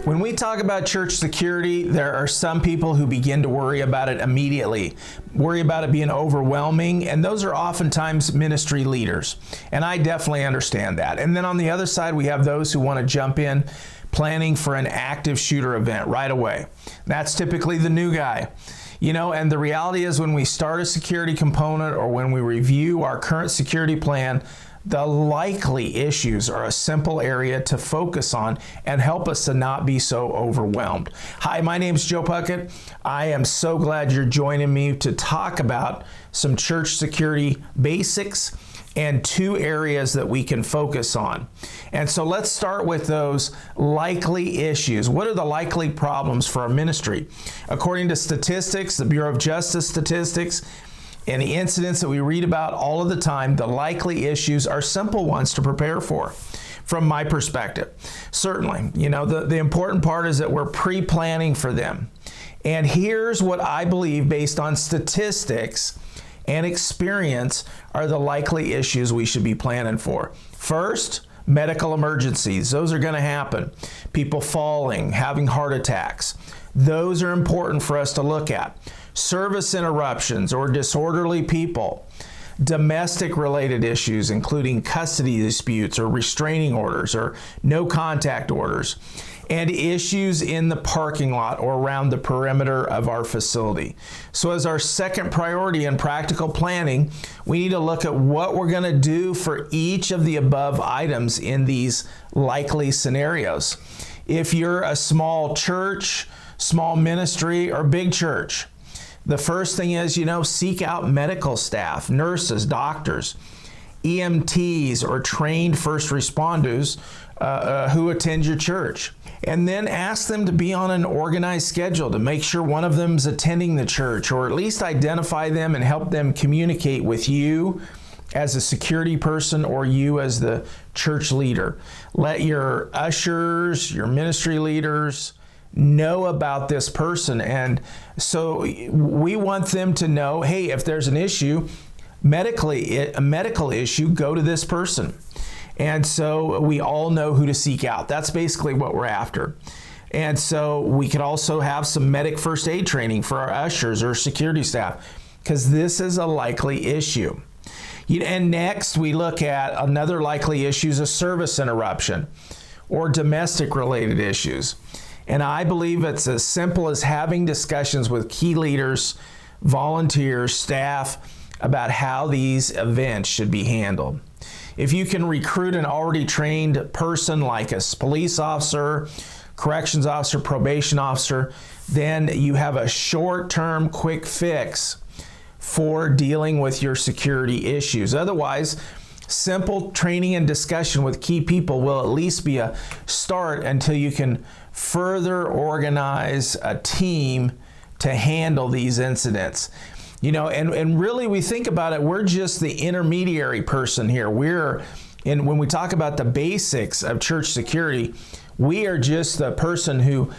When we talk about church security, there are some people who begin to worry about it immediately, worry about it being overwhelming, and those are oftentimes ministry leaders. And I definitely understand that. And then on the other side, we have those who want to jump in planning for an active shooter event right away. That's typically the new guy. And the reality is when we start a security component or when we review our current security plan, the likely issues are a simple area to focus on and help us to not be so overwhelmed. Hi, my name is Joe Puckett. I am so glad you're joining me to talk about some church security basics and two areas that we can focus on. And so let's start with those likely issues. What are the likely problems for our ministry? According to statistics, the Bureau of Justice statistics, and the incidents that we read about all of the time, the likely issues are simple ones to prepare for, from my perspective. Certainly, the important part is that we're pre-planning for them. And here's what I believe based on statistics and experience are the likely issues we should be planning for. First, medical emergencies. Those are going to happen. People falling, having heart attacks. Those are important for us to look at. Service interruptions or disorderly people. Domestic related issues, including custody disputes or restraining orders or no contact orders. And issues in the parking lot or around the perimeter of our facility. So as our second priority in practical planning, we need to look at what we're going to do for each of the above items in these likely scenarios. If you're a small church, small ministry, or big church, the first thing is, seek out medical staff, nurses, doctors, EMTs, or trained first responders who attend your church. And then ask them to be on an organized schedule to make sure one of them is attending the church, or at least identify them and help them communicate with you as a security person or you as the church leader. Let your ushers, your ministry leaders know about this person. And so we want them to know, hey, if there's an issue, a medical issue, go to this person. And so we all know who to seek out. That's basically what we're after. And so we could also have some medic first aid training for our ushers or security staff, because this is a likely issue. And next we look at another likely issue is a service interruption or domestic related issues. And I believe it's as simple as having discussions with key leaders, volunteers, staff about how these events should be handled. If you can recruit an already trained person like a police officer, corrections officer, probation officer, then you have a short-term quick fix for dealing with your security issues. Otherwise, simple training and discussion with key people will at least be a start until you can further organize a team to handle these incidents. And really we think about it, we're just the intermediary person here. When we talk about the basics of church security, we are just the person who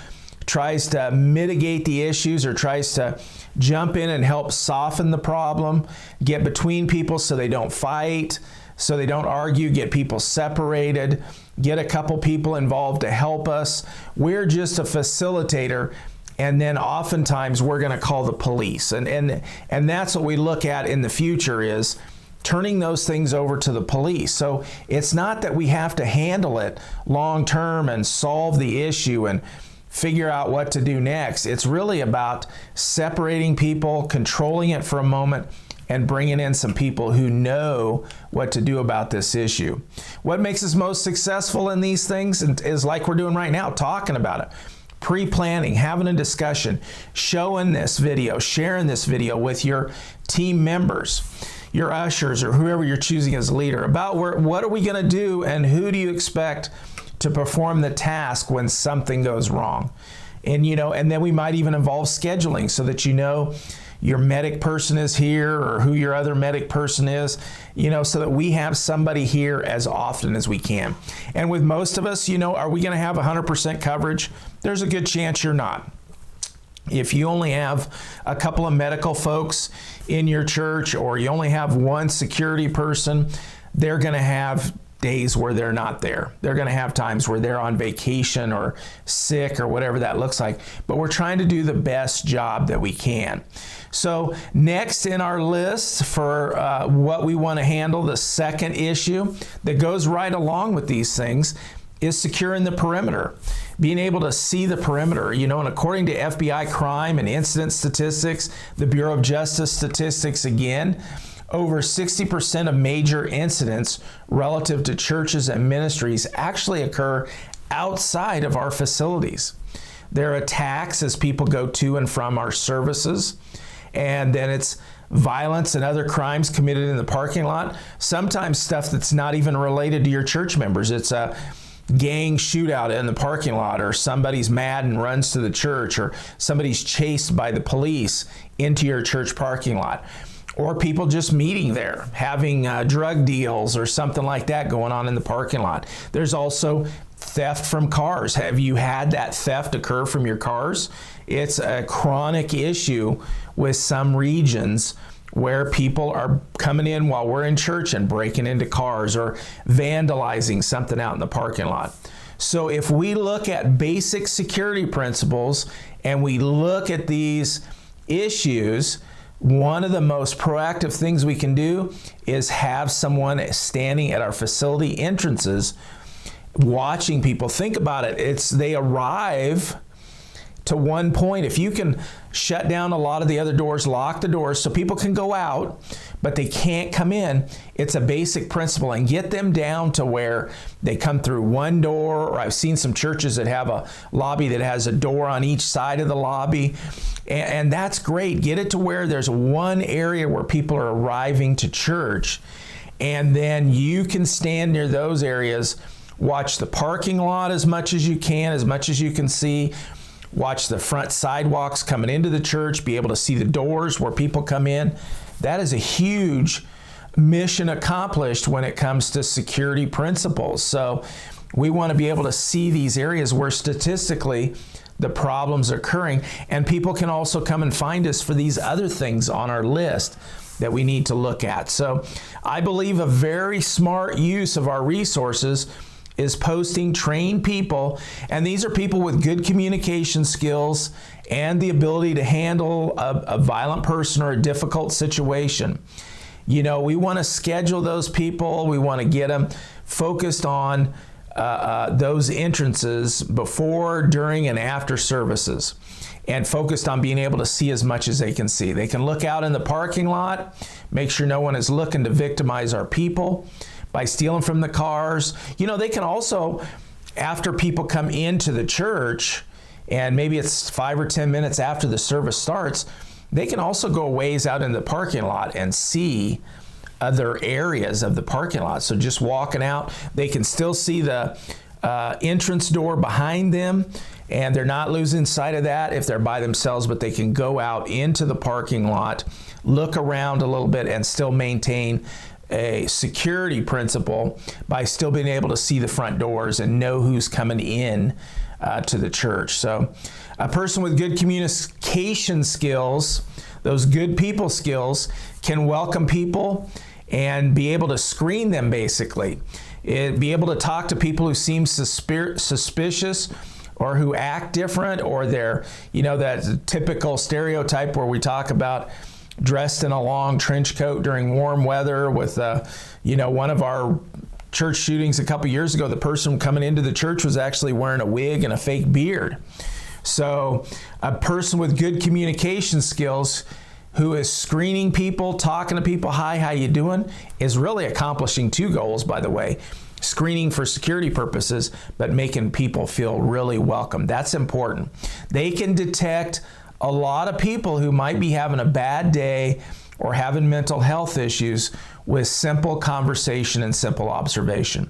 tries to mitigate the issues or tries to jump in and help soften the problem, get between people so they don't fight, so they don't argue, get people separated, get a couple people involved to help us. We're just a facilitator, and then oftentimes we're going to call the police. And that's what we look at in the future is turning those things over to the police. So it's not that we have to handle it long term and solve the issue and figure out what to do next. It's really about separating people, controlling it for a moment, and bringing in some people who know what to do about this issue. What makes us most successful in these things is like we're doing right now, talking about it. Pre-planning, having a discussion, showing this video, sharing this video with your team members, your ushers, or whoever you're choosing as a leader about what are we going to do and who do you expect to perform the task when something goes wrong. And then we might even involve scheduling so that your medic person is here or who your other medic person is, so that we have somebody here as often as we can. And with most of us, are we going to have 100% coverage? There's a good chance you're not. If you only have a couple of medical folks in your church or you only have one security person, they're going to have days where they're not there. They're going to have times where they're on vacation or sick or whatever that looks like. But we're trying to do the best job that we can. So next in our list for what we want to handle, the second issue that goes right along with these things is securing the perimeter. Being able to see the perimeter, and according to FBI crime and incident statistics, the Bureau of Justice statistics again, over 60% of major incidents relative to churches and ministries actually occur outside of our facilities. There are attacks as people go to and from our services, and then it's violence and other crimes committed in the parking lot. Sometimes stuff that's not even related to your church members. It's a gang shootout in the parking lot, or somebody's mad and runs to the church, or somebody's chased by the police into your church parking lot. Or people just meeting there, having drug deals or something like that going on in the parking lot. There's also theft from cars. Have you had that theft occur from your cars? It's a chronic issue with some regions where people are coming in while we're in church and breaking into cars or vandalizing something out in the parking lot. So if we look at basic security principles and we look at these issues, one of the most proactive things we can do is have someone standing at our facility entrances watching people. Think about it. They arrive to one point. If you can shut down a lot of the other doors, lock the doors so people can go out, but they can't come in, it's a basic principle, and get them down to where they come through one door, or I've seen some churches that have a lobby that has a door on each side of the lobby, and that's great. Get it to where there's one area where people are arriving to church, and then you can stand near those areas, watch the parking lot as much as you can see, watch the front sidewalks coming into the church, be able to see the doors where people come in. That is a huge mission accomplished when it comes to security principles. So we want to be able to see these areas where statistically the problems are occurring, and people can also come and find us for these other things on our list that we need to look at. So I believe a very smart use of our resources is posting trained people, and these are people with good communication skills and the ability to handle a violent person or a difficult situation. We want to schedule those people. We want to get them focused on those entrances before, during, and after services, and focused on being able to see as much as they can see. They can look out in the parking lot, make sure no one is looking to victimize our people by stealing from the cars. They can also, after people come into the church, and maybe it's 5 or 10 minutes after the service starts, they can also go a ways out in the parking lot and see other areas of the parking lot. So just walking out, they can still see the entrance door behind them, and they're not losing sight of that if they're by themselves, but they can go out into the parking lot, look around a little bit, and still maintain a security principle by still being able to see the front doors and know who's coming in to the church. So a person with good communication skills, those good people skills, can welcome people and be able to screen them basically. Be able to talk to people who seem suspicious or who act different, or they're, that typical stereotype where we talk about dressed in a long trench coat during warm weather with, one of our church shootings a couple years ago, the person coming into the church was actually wearing a wig and a fake beard. So a person with good communication skills who is screening people, talking to people, hi, how you doing, is really accomplishing two goals, by the way. Screening for security purposes, but making people feel really welcome. That's important. They can detect a lot of people who might be having a bad day or having mental health issues with simple conversation and simple observation.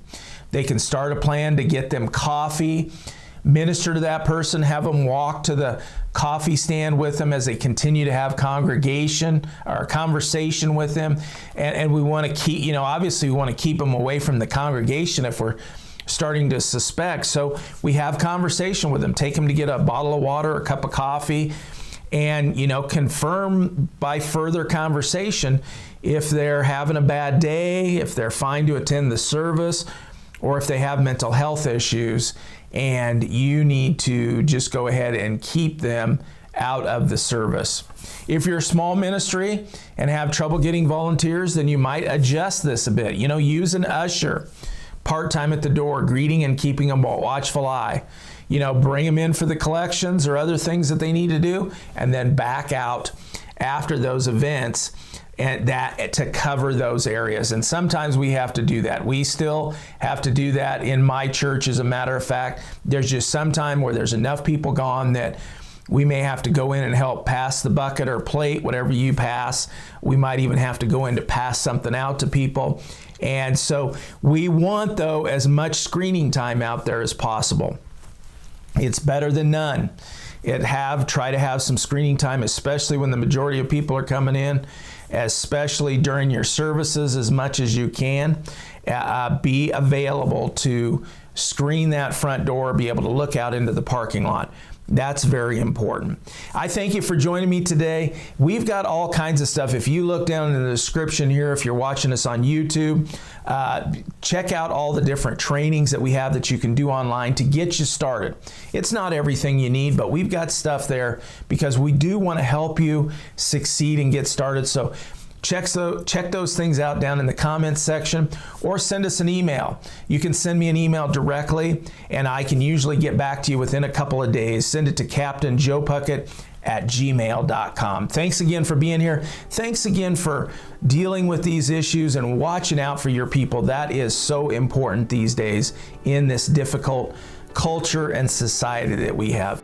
They can start a plan to get them coffee, minister to that person, have them walk to the coffee stand with them as they continue to have congregation or conversation with them. And we want to keep, obviously we want to keep them away from the congregation if we're starting to suspect. So we have conversation with them, take them to get a bottle of water, a cup of coffee, and, confirm by further conversation if they're having a bad day, if they're fine to attend the service, or if they have mental health issues, and you need to just go ahead and keep them out of the service. If you're a small ministry and have trouble getting volunteers, then you might adjust this a bit. Use an usher part-time at the door, greeting and keeping a watchful eye. Bring them in for the collections or other things that they need to do, and then back out after those events and that to cover those areas. And sometimes we have to do that. We still have to do that in my church. As a matter of fact, there's just some time where there's enough people gone that we may have to go in and help pass the bucket or plate, whatever you pass. We might even have to go in to pass something out to people. And so we want, though, as much screening time out there as possible. It's better than none. Try to have some screening time, especially when the majority of people are coming in, especially during your services as much as you can. Be available to screen that front door, be able to look out into the parking lot. That's very important. I thank you for joining me today. We've got all kinds of stuff. If you look down in the description here, if you're watching us on YouTube, check out all the different trainings that we have that you can do online to get you started. It's not everything you need, but we've got stuff there because we do want to help you succeed and get started. So check those things out down in the comments section, or send us an email. You can send me an email directly, and I can usually get back to you within a couple of days. Send it to captainjoepuckett@gmail.com. Thanks again for being here. Thanks again for dealing with these issues and watching out for your people. That is so important these days in this difficult culture and society that we have.